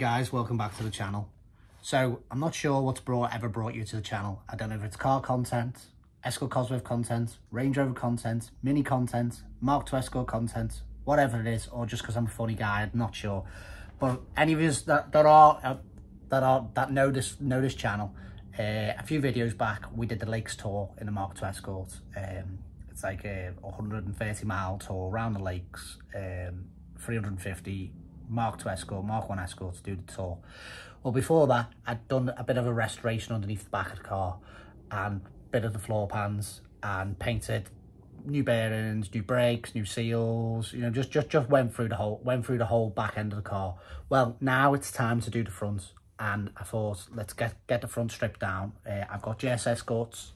guys, welcome back to the channel. So I'm not sure what's ever brought you to the channel. I don't know if it's car content, Escort Cosworth content, Range Rover content, Mini content, Mark II Escort content, whatever it is, or just because I'm a funny guy, I'm not sure. But any of you that know this channel, a few videos back we did the lakes tour in the Mark II Escort. It's like a 130 mile tour around the lakes, 350 Mark II Escort, Mark I Escort to do the tour. Well, before that, I'd done a bit of a restoration underneath the back of the car and a bit of the floor pans and painted new bearings, new brakes, new seals, you know, just went through the whole back end of the car. Well, now it's time to do the front, and I thought, let's get the front stripped down. I've got GS Escorts,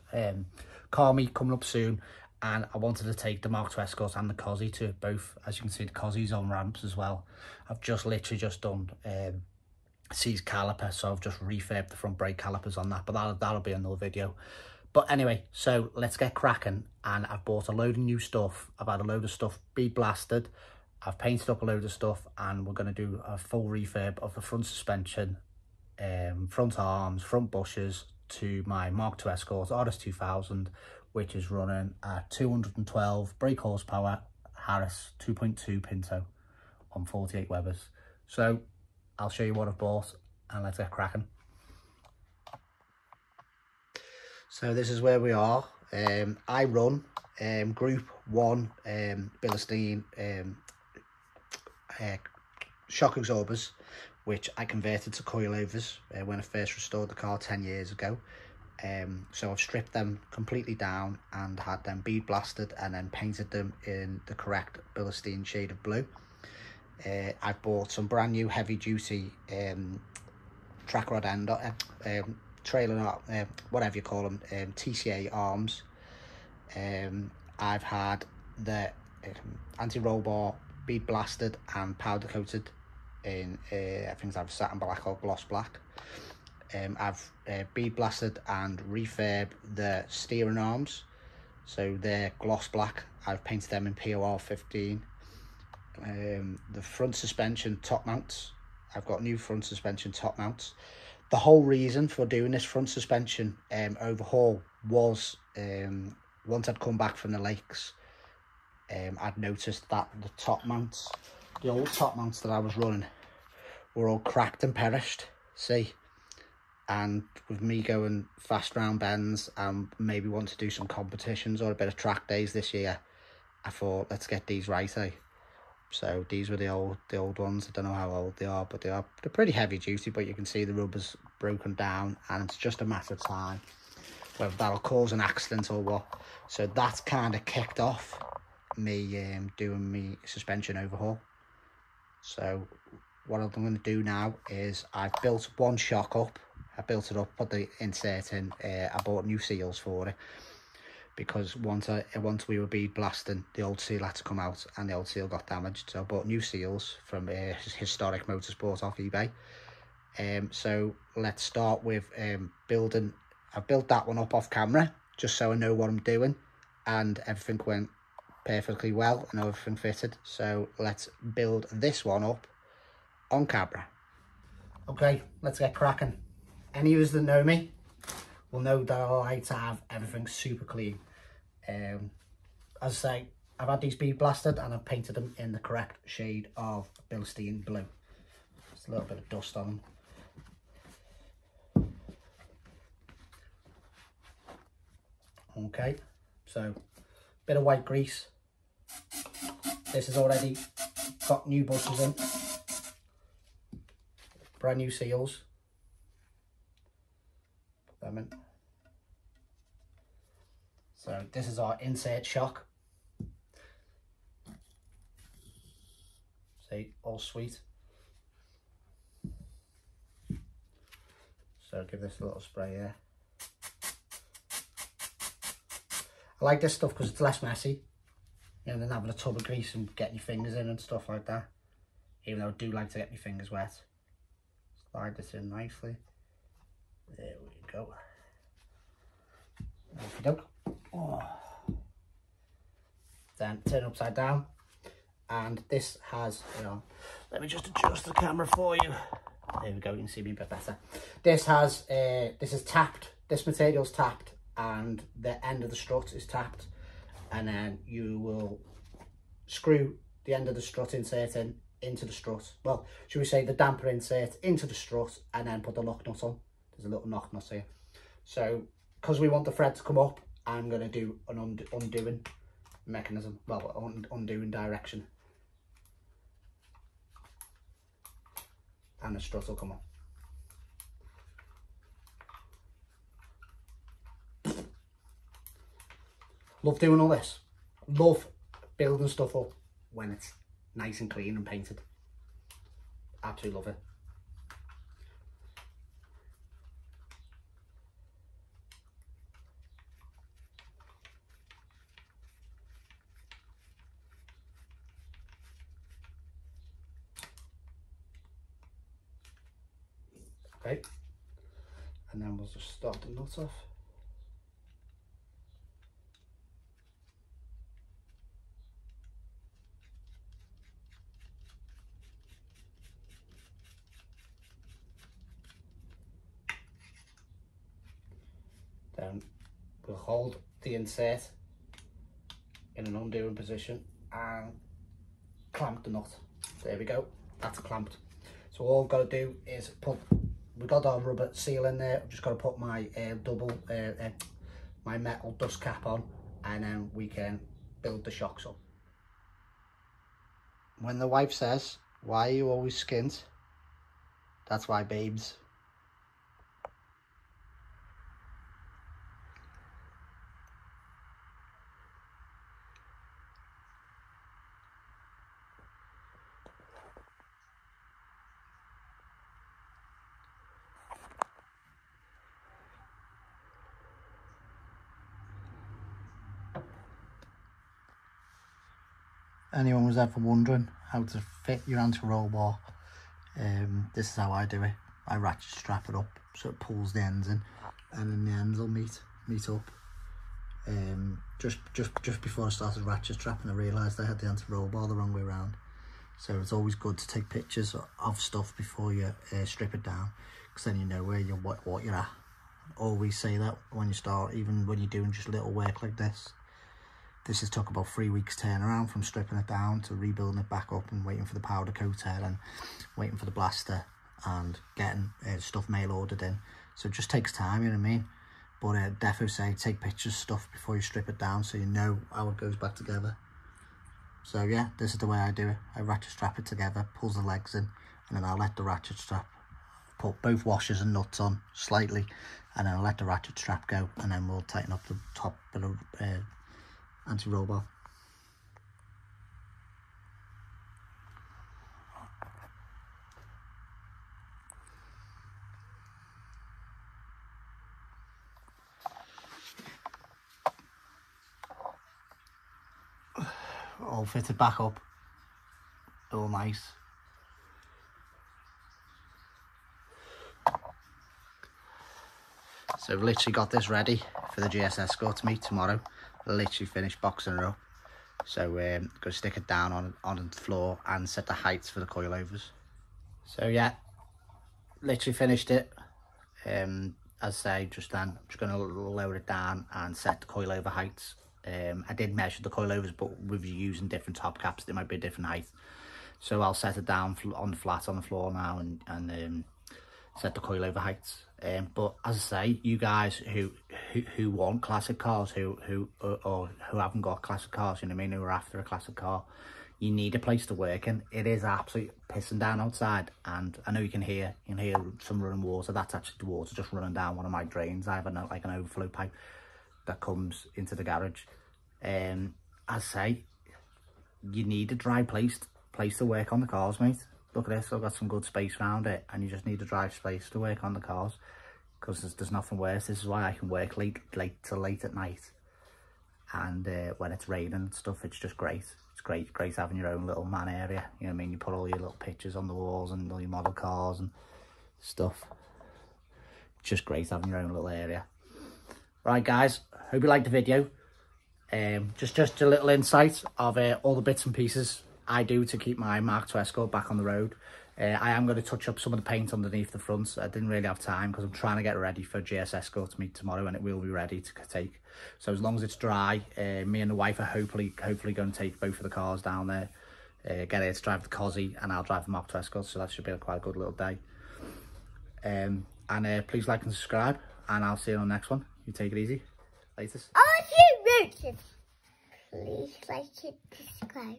car meet coming up soon, and I wanted to take the Mark II Escort and the Cosy to both. As you can see, the Cosy's on ramps as well. I've literally just done C's caliper, so I've just refurbed the front brake calipers on that, but that'll be another video. But anyway, so let's get cracking. And I've bought a load of new stuff. I've had a load of stuff bead blasted, I've painted up a load of stuff, and we're going to do a full refurb of the front suspension, front arms, front bushes to my Mark II Escort RS2000, which is running at 212 brake horsepower Harris 2.2 Pinto on 48 Webers. So I'll show you what I've bought and let's get cracking. So this is where we are. I run Group 1 Bilstein shock absorbers, which I converted to coilovers when I first restored the car 10 years ago. So I've stripped them completely down and had them bead blasted and then painted them in the correct Bilstein shade of blue. I've bought some brand new heavy duty track rod end, trailer, whatever you call them, TCA arms. I've had the anti-roll bar bead blasted and powder coated in I think I've satin black or gloss black. I've bead blasted and refurbed the steering arms, so they're gloss black. I've painted them in POR 15. The front suspension top mounts, I've got new front suspension top mounts. The whole reason for doing this front suspension overhaul was once I'd come back from the lakes, I'd noticed that the top mounts, the old top mounts that I was running, were all cracked and perished. See, and with me going fast round bends and maybe want to do some competitions or a bit of track days this year, I thought, let's get these right, eh? So these were the old ones. I don't know how old they are, but they're pretty heavy duty, but you can see the rubber's broken down and it's just a matter of time whether that'll cause an accident or what. So that's kind of kicked off me doing me suspension overhaul. So what I'm going to do now is I've built one shock up. I built it up, put the insert in. I bought new seals for it, because once we were bead blasting, the old seal had to come out and the old seal got damaged. So I bought new seals from Historic Motorsport off eBay. So let's start with building. I built that one up off camera just so I know what I'm doing, and everything went perfectly well and everything fitted. So let's build this one up on camera. Okay, let's get cracking. Any of us that know me will know that I like to have everything super clean. As I say, I've had these bead blasted and I've painted them in the correct shade of Bilstein blue. Just a little bit of dust on them. Okay, so bit of white grease. This has already got new bushes in, brand new seals. Put them in. So this is our insert shock. See, all sweet. So give this a little spray here. I like this stuff because it's less messy, you know, than having a tub of grease and getting your fingers in and stuff like that. Even though I do like to get my fingers wet. Slide this in nicely. There we go. Okey-doke. Oh. Then turn upside down, and this has, you know, let me just adjust the camera for you. There we go, you can see me a bit better. This has, this is tapped, this material's tapped, and the end of the strut is tapped, and then you will screw the end of the strut insert into the strut. Well, should we say the damper insert into the strut, and then put the lock nut on. There's a little knock nut here. So, because we want the thread to come up, I'm going to do an undoing mechanism, well, undoing direction. And the strut will come up. Love doing all this. Love building stuff up when it's nice and clean and painted. Absolutely love it. Okay, and then we'll just start the nut off. Then we'll hold the insert in an undoing position and clamp the nut. There we go, that's clamped. So all I've got to do is we've got our rubber seal in there. I've just got to put my my metal dust cap on, and then we can build the shocks up. When the wife says, "Why are you always skint?" That's why, babes. Anyone was ever wondering how to fit your anti-roll bar, this is how I do it. I ratchet strap it up so it pulls the ends in, and then the ends will meet up. Just before I started ratchet strapping, I realised I had the anti-roll bar the wrong way around. So it's always good to take pictures of stuff before you strip it down, because then you know where what you're at. Always say that when you start, even when you're doing just little work like this. This has took about 3 weeks turnaround from stripping it down to rebuilding it back up and waiting for the powder coater and waiting for the blaster and getting stuff mail ordered in. So it just takes time, you know what I mean? But defo say take pictures of stuff before you strip it down so you know how it goes back together. So yeah, this is the way I do it. I ratchet strap it together, pulls the legs in, and then I'll let the ratchet strap, put both washers and nuts on slightly, and then I'll let the ratchet strap go, and then we'll tighten up the top bit of anti-roll bar. All fitted back up, all nice. So I've literally got this ready for the GS Escort to meet tomorrow. Literally finished boxing her up. So going to stick it down on the floor and set the heights for the coilovers. So yeah, literally finished it. As I say, just going to lower it down and set the coilover heights. I did measure the coilovers, but with you using different top caps, they might be a different height. So I'll set it down on the flat on the floor now and set the coilover heights. But as I say, you guys who want classic cars, who haven't got classic cars, you know what I mean, who are after a classic car, you need a place to work in. It is absolutely pissing down outside, and I know you can hear some running water. That's actually the water just running down one of my drains. I have like an overflow pipe that comes into the garage. As I say, you need a dry place to work on the cars, mate. Look at this, I've got some good space around it, and you just need a dry space to work on the cars, because there's nothing worse. This is why I can work late at night, and when it's raining and stuff, it's just great. It's great having your own little man area, you know what I mean? You put all your little pictures on the walls and all your model cars and stuff. It's just great having your own little area. Right guys, hope you liked the video. Just a little insight of all the bits and pieces I do to keep my Mark II Escort back on the road. I am going to touch up some of the paint underneath the front. I didn't really have time because I'm trying to get ready for GS Escort to meet tomorrow, and it will be ready to take. So as long as it's dry, me and the wife are hopefully going to take both of the cars down there, get her to drive the Cosy, and I'll drive the Mark II Escort, so that should be quite a good little day. And please like and subscribe, and I'll see you on the next one. You take it easy. Latest. Please like and subscribe.